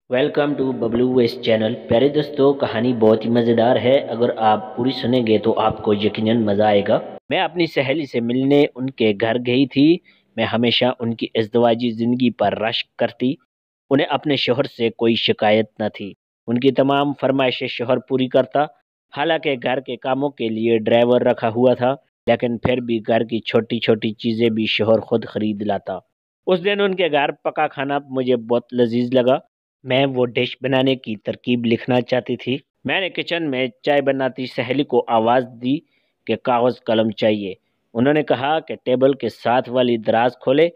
Welcome to Bablu ویس channel. پیارے دوستو، کہانی بہت ہی مزیدار ہے۔ اگر آپ پوری سنیں گے تو آپ کو یقیناً مزہ آئے گا۔ میں اپنی سہیلی سے ملنے ان کے گھر گئی تھی۔ میں ہمیشہ ان کی ازدواجی زندگی پر رشک کرتی۔ انہیں اپنے شوہر سے کوئی شکایت نہ تھی۔ ان کی تمام فرمائشیں شوہر پوری کرتا۔ حالانکہ گھر کے کاموں کے لیے ڈرائیور رکھا ہوا تھا، لیکن پھر بھی گھر کی چھوٹی چھوٹی چیزیں بھی شوہر خود خرید لاتا۔ اس دن ان کے گھر پکا کھانا مجھے بہت لذیذ لگا۔ میں وہ ڈش بنانے کی ترکیب لکھنا چاہتی تھی۔ میں نے کچن میں چائے بناتی سہیلی کو آواز دی کہ کاغذ قلم چاہیے۔ انہوں نے کہا کہ ٹیبل کے ساتھ والی دراز کھولے،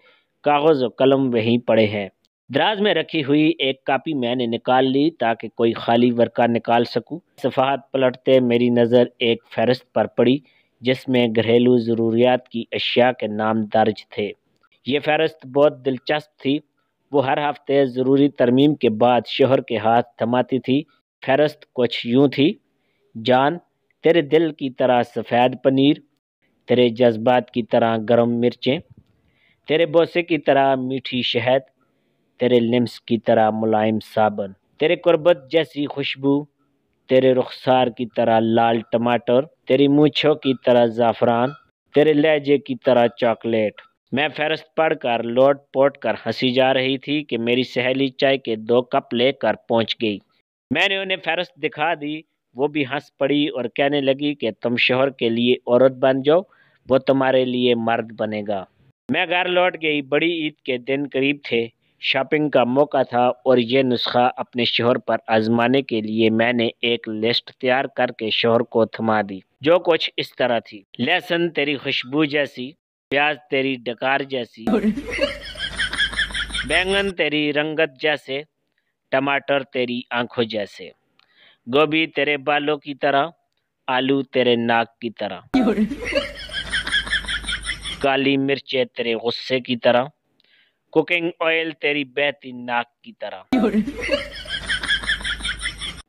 کاغذ و قلم وہیں پڑے ہیں۔ دراز میں رکھی ہوئی ایک کاپی میں نے نکال لی تاکہ کوئی خالی ورقہ نکال سکوں۔ صفحات پلٹتے میری نظر ایک فہرست پر پڑی جس میں گھریلو ضروریات کی اشیاء کے نام درج تھے۔ یہ فہرست بہت دلچسپ تھی۔ وہ ہر ہفتے ضروری ترمیم کے بعد شوہر کے ہاتھ تھماتی تھی۔ فہرست کچھ یوں تھی: جان، تیرے دل کی طرح سفید پنیر، تیرے جذبات کی طرح گرم مرچیں، تیرے بوسے کی طرح میٹھی شہد، تیرے لمس کی طرح ملائم صابن، تیرے قربت جیسی خوشبو، تیرے رخسار کی طرح لال ٹماٹر، تیری مونچھوں کی طرح زعفران، تیرے لہجے کی طرح چاکلیٹ۔ میں فہرست پڑھ کر لوٹ پوٹ کر ہنسی جا رہی تھی کہ میری سہیلی چائے کے 2 کپ لے کر پہنچ گئی۔ میں نے انہیں فہرست دکھا دی۔ وہ بھی ہنس پڑی اور کہنے لگی کہ تم شوہر کے لیے عورت بن جاؤ، وہ تمہارے لیے مرد بنے گا۔ میں گھر لوٹ گئی۔ بڑی عید کے دن قریب تھے، شاپنگ کا موقع تھا اور یہ نسخہ اپنے شوہر پر آزمانے کے لیے میں نے ایک لسٹ تیار کر کے شوہر کو تھما دی، جو کچھ اس طرح تھی: لہسن تیری خوشبو جیسی، پیاز تیری ڈکار جیسی، بینگن تیری رنگت جیسے، ٹماٹر تیری آنکھوں جیسے، گوبھی تیرے بالوں کی طرح، آلو تیرے ناک کی طرح، کالی مرچیں تیرے غصے کی طرح، کوکنگ آئل تیری بہتی ناک کی طرح،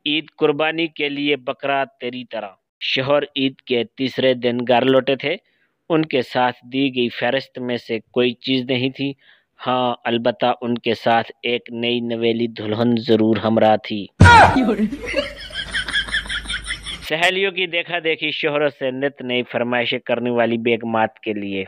عید قربانی کے لیے بکرا تیری طرح۔ شوہر عید کے تیسرے دن گھر لوٹے تھے۔ ان کے ساتھ دی گئی فہرست میں سے کوئی چیز نہیں تھی۔ ہاں، البتہ ان کے ساتھ ایک نئی نویلی دلہن ضرور ہمراہ تھی۔ سہیلیوں کی دیکھا دیکھی شوہروں سے نت نئی فرمائشیں کرنے والی بیگمات کے لیے